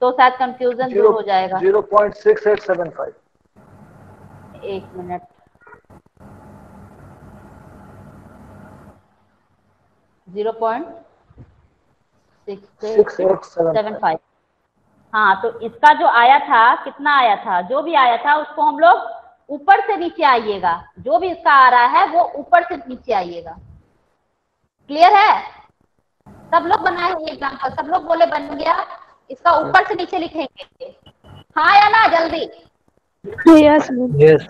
तो शायद कंफ्यूजन दूर हो जाएगा। 0.6875। एक मिनट, 0.6875। हाँ, तो इसका जो आया था, कितना आया था, जो भी आया था उसको हम लोग ऊपर से नीचे आइएगा। जो भी इसका आ रहा है वो ऊपर से नीचे आइएगा। क्लियर है? सब लोग बनाए हैं एग्जाम्पल, सब लोग बोले बन गया। इसका ऊपर से नीचे लिखेंगे, हाँ या ना? जल्दी। Yes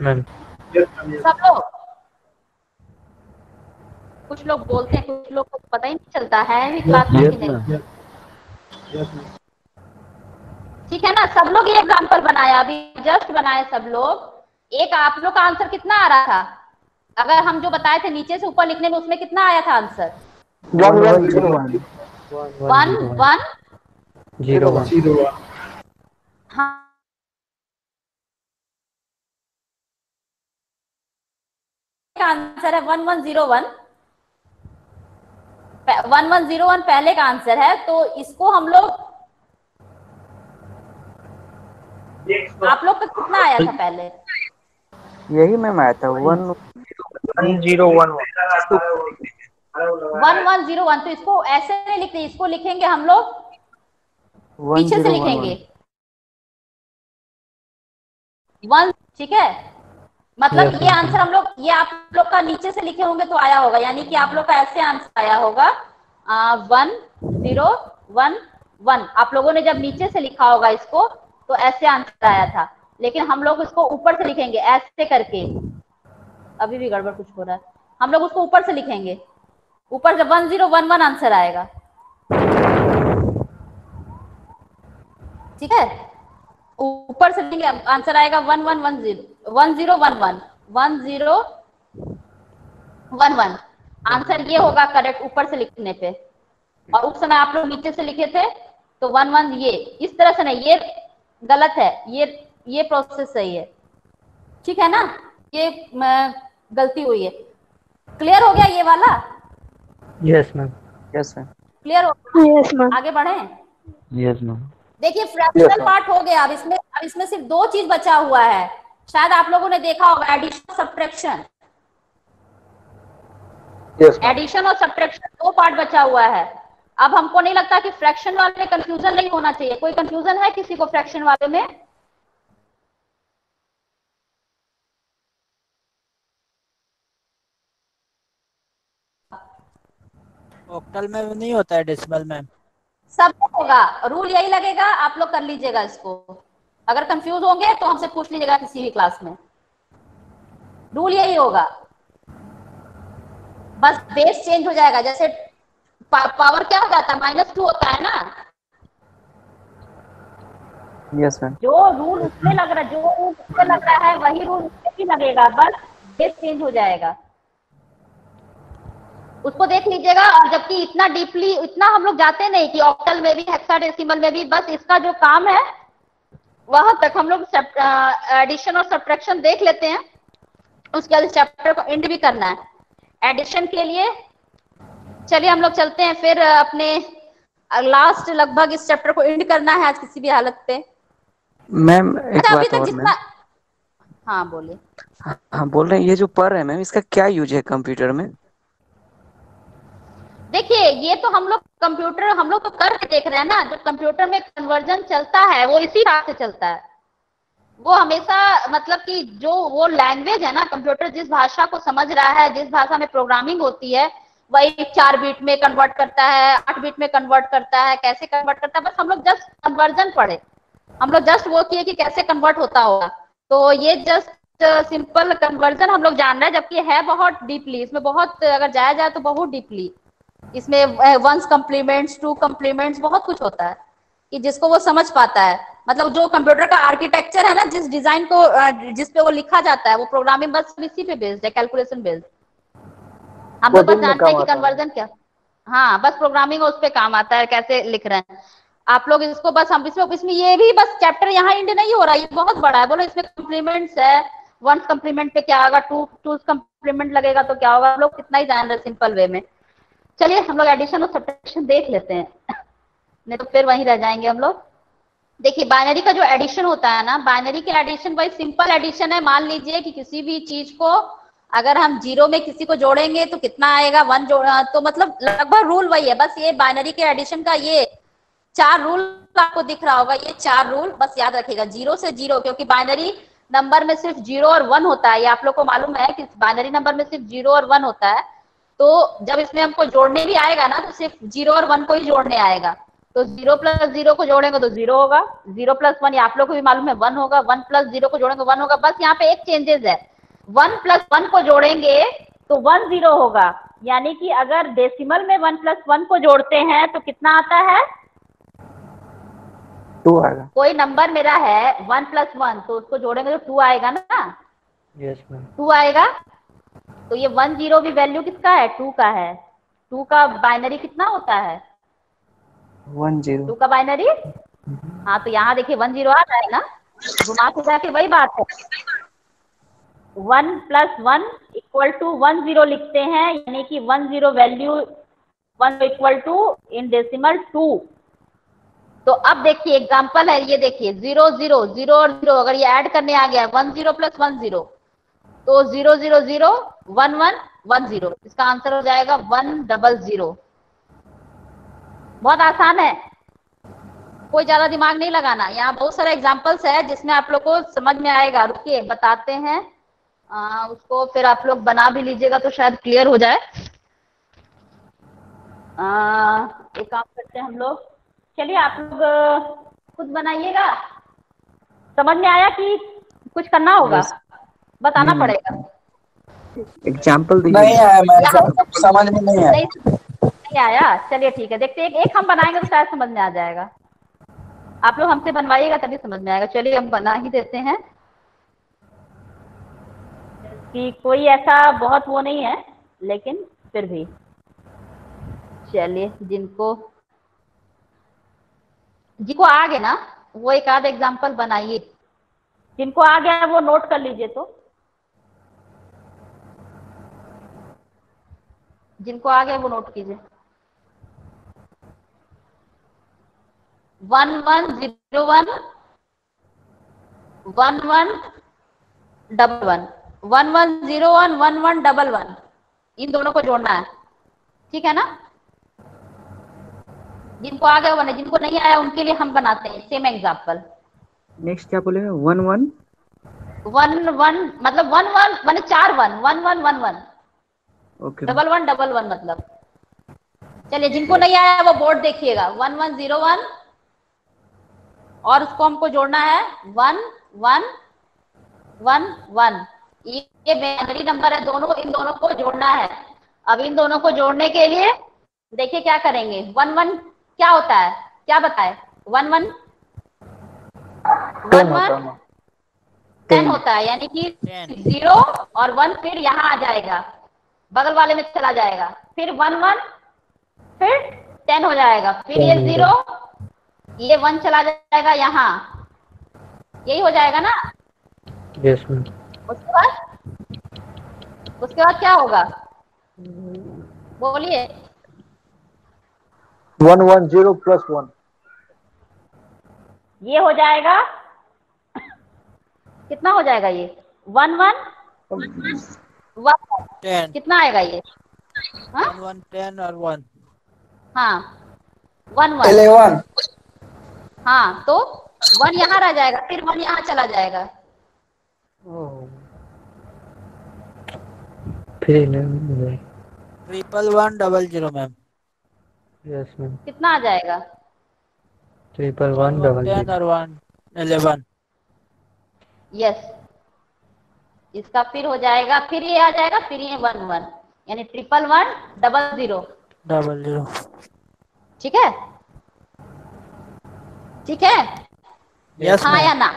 ma'am. सब लोग, कुछ लोग बोलते हैं, कुछ लोग को पता ही नहीं चलता है भी क्लास में कि नहीं। ठीक है ना? सब लोग ये एग्जाम्पल बनाया, अभी जस्ट बनाए सब लोग। एक आप लोग का आंसर कितना आ रहा था? अगर हम जो बताए थे नीचे से ऊपर लिखने में, उसमें कितना आया था आंसर? 1101। 1101। हाँ, आंसर है 1101। 1101 पहले का आंसर है, तो इसको हम लोग, आप लोग का कितना आया था पहले? यही मैम आया था 1101। तो इसको ऐसे नहीं लिखते, इसको लिखेंगे हम लोग पीछे से लिखेंगे 1। ठीक है, मतलब ये आंसर हम लोग, ये आप लोग का नीचे से लिखे होंगे तो आया होगा, यानी कि आप लोग का ऐसे आंसर आया होगा 1011। आप लोगों ने जब नीचे से लिखा होगा इसको तो ऐसे आंसर आया था, लेकिन हम लोग इसको ऊपर से लिखेंगे ऐसे करके। अभी भी गड़बड़ कुछ हो रहा है, हम लोग उसको ऊपर से लिखेंगे, ऊपर से 1011 आंसर आएगा। ठीक है, ऊपर से लिखेंगे, आंसर आएगा 1011 आंसर ये होगा करेक्ट ऊपर से लिखने पे। और उस समय आप लोग नीचे से लिखे थे तो 11 ये इस तरह से नहीं, ये गलत है, ये प्रोसेस सही है। ठीक है ना? ये गलती हुई है। क्लियर हो गया ये वाला? Yes ma'am. Yes ma'am. Clear हो? Yes ma'am. आगे बढ़े? Yes ma'am. देखिए फ्रैक्शनल पार्ट हो गया, अब इसमें सिर्फ 2 चीज बचा हुआ है। शायद आप लोगों ने देखा होगा, एडिशन सब्ट्रैक्शन। एडिशन और सब्ट्रैक्शन 2 पार्ट बचा हुआ है। अब हमको नहीं लगता कि फ्रैक्शन वाले में कंफ्यूजन नहीं होना चाहिए। कोई कंफ्यूजन है किसी को फ्रैक्शन वाले में? ऑक्टल में नहीं होता है, डेसिमल में सब होगा। रूल यही लगेगा, आप लोग कर लीजिएगा इसको। अगर कंफ्यूज होंगे तो हमसे पूछ लीजिएगा किसी भी क्लास में। रूल यही होगा, बस बेस चेंज हो जाएगा। जैसे पावर क्या हो जाता है, -2 होता है ना। Yes ma'am. जो रूल उसमें लग रहा है वही रूल उसमें भी लगेगा, बस बेस चेंज हो जाएगा। उसको देख लीजिएगा। और जबकि इतना डीपली इतना हम लोग जाते नहीं कि ऑक्टल में भी हेक्साडेसिमल में भी, बस इसका जो काम है वहां तक हम लोग एडिशन और सब्ट्रैक्शन देख लेते हैं। उसके बाद चैप्टर को एंड भी करना है। एडिशन के लिए चलिए हम लोग चलते हैं, फिर अपने लास्ट लगभग इस चैप्टर को एंड करना है आज किसी भी हालत पे। मैम एक अभी बात तक और जितना, मैम। हाँ बोलिए। हाँ बोल रहे हैं, ये जो पढ़ रहे हैं मैम, इसका क्या यूज है कंप्यूटर में? देखिए ये तो हम लोग कंप्यूटर हम लोग तो करके देख रहे हैं ना। जो कंप्यूटर में कन्वर्जन चलता है वो इसी राह से चलता है। वो हमेशा मतलब कि जो वो लैंग्वेज है ना, कंप्यूटर जिस भाषा को समझ रहा है, जिस भाषा में प्रोग्रामिंग होती है, वही 4 बिट में कन्वर्ट करता है, 8 बिट में कन्वर्ट करता है, कैसे कन्वर्ट करता है। बस हम लोग जस्ट कन्वर्जन पढ़े, हम लोग जस्ट वो किए कि कैसे कन्वर्ट होता होगा। तो ये जस्ट सिंपल कन्वर्जन हम लोग जान रहे हैं, जबकि है बहुत डीपली, इसमें बहुत अगर जाया जाए तो बहुत डीपली इसमें वंस कम्प्लीमेंट्स, टू कम्प्लीमेंट्स, बहुत कुछ होता है कि जिसको वो समझ पाता है। मतलब जो कंप्यूटर का आर्किटेक्चर है ना, जिस डिजाइन को जिस पे वो लिखा जाता है, वो प्रोग्रामिंग बस इसी पे बेस्ड है, कैलकुलेशन बेस्ड। हम लोग बस जानते हैं कि कन्वर्जन क्या, हाँ बस प्रोग्रामिंग उस पे काम आता है, कैसे लिख रहे हैं आप लोग इसको। बस हम इसमें ये भी बस चैप्टर यहाँ इंड नहीं हो रहा, ये बहुत बड़ा है। बोलो इसमें कम्प्लीमेंट्स है, वंस कम्प्लीमेंट पे क्या होगा, टू कम्प्लीमेंट लगेगा तो क्या होगा, हम लोग कितना ही जान रहे सिंपल वे में। चलिए हम लोग एडिशन और सब्ट्रैक्शन देख लेते हैं, नहीं तो फिर वहीं रह जाएंगे हम लोग। देखिए बाइनरी का जो एडिशन होता है ना, बाइनरी के एडिशन भाई सिंपल एडिशन है। मान लीजिए कि किसी भी चीज को अगर हम 0 में किसी को जोड़ेंगे तो कितना आएगा, 1 जोड़ा, तो मतलब लगभग रूल वही है। बस ये बाइनरी के एडिशन का ये 4 रूल आपको दिख रहा होगा, ये 4 रूल बस याद रखिएगा। 0 से 0, क्योंकि बाइनरी नंबर में सिर्फ 0 और 1 होता है, ये आप लोग को मालूम है कि बाइनरी नंबर में सिर्फ 0 और 1 होता है। तो जब इसमें हमको जोड़ने भी आएगा ना, तो सिर्फ 0 और 1 को ही जोड़ने आएगा। तो 0 + 0 को जोड़ेंगे तो 0 होगा, 0 + 1 आप लोग को भी मालूम है 1 होगा, 1 + 0 को जोड़ेंगे 1 होगा। बस यहाँ पे एक चेंजेस है, 1 + 1 को जोड़ेंगे तो 1 0 होगा। यानी कि अगर डेसिमल में 1 + 1 को जोड़ते हैं तो कितना आता है, 2 आएगा। कोई नंबर मेरा है 1 + 1, तो उसको जोड़ेंगे तो 2 आएगा ना। Yes ma'am. 2 आएगा, तो ये 1 0 भी वैल्यू किसका है, 2 का है। 2 का बाइनरी कितना होता है, 1 0। 2 का बाइनरी, हाँ तो यहाँ देखिए 1 0 आ रहा है ना, घुमा फिरा के वही बात है। 1 + 1 = 1 0 लिखते हैं, यानी कि 1 0 वैल्यू 1 = इन डेसिमल 2। तो अब देखिए एग्जांपल है, ये देखिए 0 0 0 और 0 अगर ये ऐड करने आ गया 1 0 + 1 0, तो 0 0 0 1 1 1 0, इसका आंसर हो जाएगा 1 0 0। बहुत आसान है, कोई ज्यादा दिमाग नहीं लगाना। यहाँ बहुत सारे एग्जांपल्स है जिसमें आप लोग को समझ में आएगा। रुकिए बताते हैं उसको, फिर आप लोग बना भी लीजिएगा तो शायद क्लियर हो जाए। एक काम करते हैं हम लोग, चलिए आप लोग खुद बनाइएगा। समझ में आया कि कुछ करना होगा, बताना पड़ेगा। एग्जाम्पल नहीं आया मैम, समझ में नहीं आया। नहीं आया, चलिए ठीक है, देखते हैं एक हम बनाएंगे तो शायद समझ में आ जाएगा। आप लोग हमसे बनवाइएगा तभी समझ में आएगा। चलिए हम बना ही देते हैं, कि कोई ऐसा बहुत वो नहीं है, लेकिन फिर भी चलिए जिनको आ गया ना वो एक आध एग्जांपल बनाइए। जिनको आ गया वो नोट कर लीजिए, तो जिनको आ गया वो नोट कीजिए। 1 1 0 1 1 1 1 1 1 1 0 1 1 1 1 1, इन दोनों को जोड़ना है, ठीक है ना। जिनको आ गया वो नहीं, जिनको नहीं आया उनके लिए हम बनाते हैं सेम एग्जांपल। नेक्स्ट क्या बोलेगा, 1 1 1 1 मतलब 1 1 माने 4 1 1 1 1 1, ओके 1 1 1 1 मतलब। चलिए जिनको नहीं आया वो बोर्ड देखिएगा, 1 1 0 1 और उसको हमको जोड़ना है 1 1 1 1। ये बाइनरी नंबर है, दोनों इन दोनों को जोड़ना है। अब इन दोनों को जोड़ने के लिए देखिए क्या करेंगे। 1 1 क्या होता है, क्या बताए, 1 1 1 1 10 होता है, यानी कि 0 और 1 फिर यहाँ आ जाएगा, बगल वाले में चला जाएगा, फिर 1 1 फिर 10 हो जाएगा, फिर ये 0 ये 1 चला जाएगा यहाँ, यही हो जाएगा ना। Yes ma'am. उसके बाद क्या होगा, बोलिए। 1 1 0 + 1, ये हो जाएगा, कितना हो जाएगा ये 1 1 1 कितना आएगा ये, 1 1 10 और 1, हाँ 1 1 11, हाँ तो 1 यहाँ रह जाएगा, फिर 1 यहाँ चला जाएगा। फिर 1 1 1 0 मैम। Yes ma'am. कितना आ जाएगा, 1 1 10 और 1 11। यस इसका फिर हो जाएगा, फिर ये आ जाएगा, फिर ये 1 1, यानी 1 1 1 0 00। ठीक है, ठीक है। यस हाँ या मैम। ना?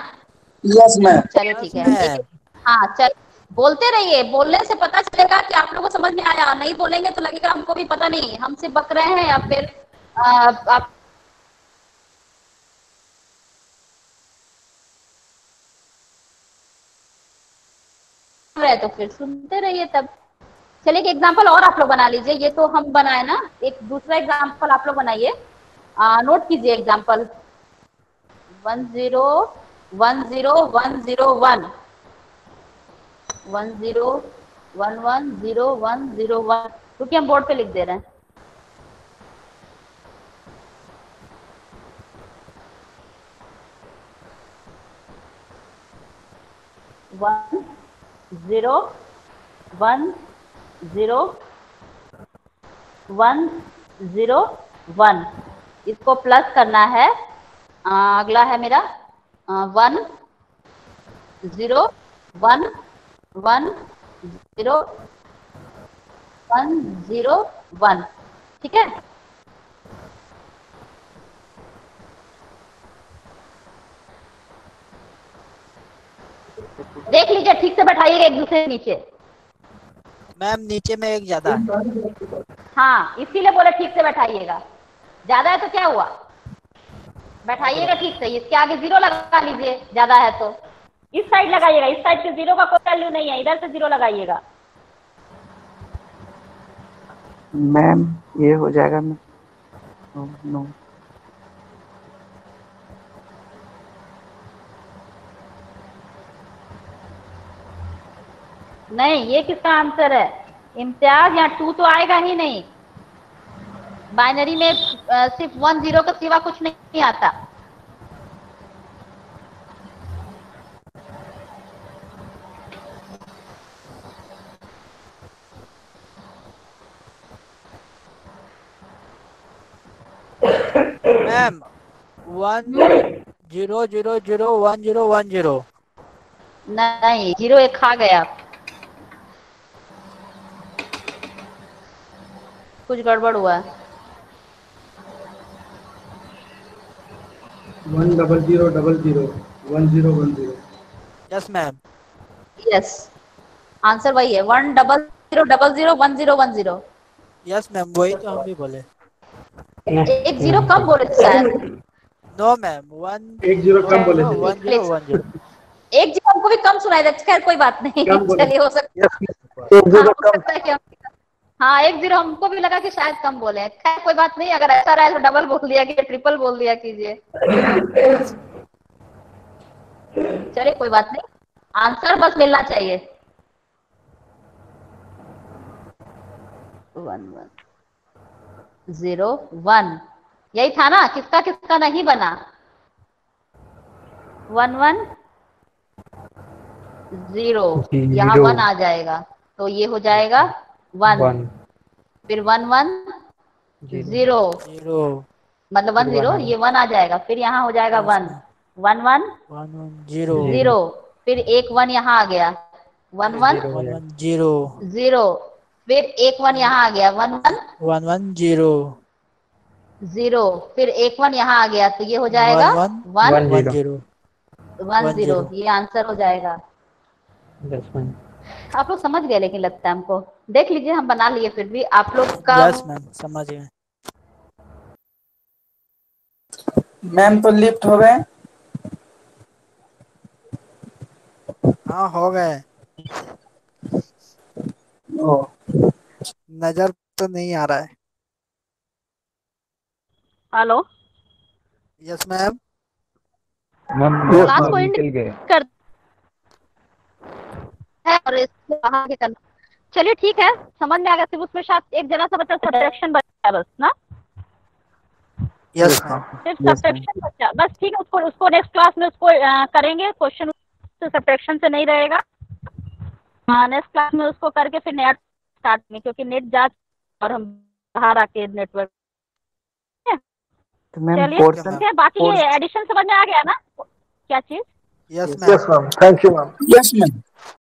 Yes ma'am. चलिए ठीक है। हाँ चल, बोलते रहिए, बोलने से पता चलेगा कि आप लोगों को समझ में आया। नहीं बोलेंगे तो लगेगा हमको भी पता नहीं, हम सिर्फ बक रहे हैं, या फिर आप रहे तो फिर सुनते रहिए तब। चलिए एक एग्जाम्पल और आप लोग बना लीजिए। ये तो हम बनाए ना, एक दूसरा एग्जाम्पल आप लोग बनाइए, नोट कीजिए एग्जाम्पल 1 0 1 0 1 0 1 1 0 1 1 0 1 0 1, क्योंकि हम बोर्ड पे लिख दे रहे हैं। वन जीरो 1 0 1 0 1, इसको प्लस करना है। अगला है मेरा 1 0 1 1 0 1 0 1, ठीक है। देख लीजिए, ठीक से बैठाइएगा एक दूसरे के नीचे। मैम नीचे में एक ज्यादा है। हाँ इसीलिए बोले ठीक से बैठाइएगा। ज्यादा है तो क्या हुआ, बैठाइएगा ठीक से। इसके आगे 0 लगा लीजिए, ज्यादा है तो इस साइड लगाइएगा। इस साइड से 0 का कोई वैल्यू नहीं है, इधर से 0 लगाइएगा। मैम ये हो जाएगा मैम। नो नहीं, ये किसका आंसर है? इम्तियाज, यहाँ 2 तो आएगा ही नहीं। बाइनरी में सिर्फ 1 0 का सिवा कुछ नहीं आता। मैम 1 0 0 0 1 0 1 0। नहीं, 0 एक खा गया, कुछ गड़बड़ हुआ। 1 0 0 0 0 1 0 1 0। Yes ma'am. यस, आंसर वही है, 1 0 0 0 0 1 0 1 0। यस मैम, वही तो हम भी बोले। एक 0 कम बोले थे शायद। नो मैम, 1 0 कम बोले थे। 1 0 1 0। एक 0 हमको भी कम सुनाई देता, खैर कोई बात नहीं। चलिए, हो सकता है कि हाँ 1 0 हमको भी लगा कि शायद कम बोले हैं। खैर कोई बात नहीं, अगर ऐसा रहा तो डबल बोल दिया कीजिए, ट्रिपल बोल दिया कीजिए। चलिए कोई बात नहीं, आंसर बस मिलना चाहिए। 1 1 0 1, यही था ना? किसका किसका नहीं बना? 1 1 0, यहाँ 1 आ जाएगा तो ये हो जाएगा 1, फिर 1 1 0, मतलब 1 0, ये 1 आ जाएगा, फिर यहाँ हो जाएगा 1 1 1 0, फिर एक 1 यहाँ आ गया, 1 1 0 0, फिर एक 1 यहाँ आ गया, 1 1 1 1 0 0, फिर एक 1 यहाँ आ गया, तो ये हो जाएगा 1 1 0 1 0, ये आंसर हो जाएगा। आप लोग समझ गए, लेकिन लगता है हमको। देख लीजिए, हम बना लिए, फिर भी आप लोग का। यस मैम, समझ गए। मैम तो लिफ्ट हो गए। हाँ हो गए। नजर तो नहीं आ रहा है। Hello, yes ma'am. क्लास को निकल गए कर है, और इसको बाहर के करना। चलिए ठीक है, समझ में आ गया। सिर्फ उसमें शायद एक जना सा बच्चा सब्ट्रैक्शन बचा बस ना। यस सिर्फ सब्ट्रैक्शन बचा बस, ठीक है। उसको नेक्स्ट क्लास में उसको करेंगे। क्वेश्चन सब्ट्रैक्शन से नहीं रहेगा। नेक्स्ट क्लास में उसको करके फिर नया स्टार्ट में, क्योंकि नेट जांच और हम बाहर आके नेटवर्क। चलिए, बाकी ये एडिशन समझ में आ गया ना, क्या चीज? Yes ma'am. Thank you ma'am. Yes ma'am.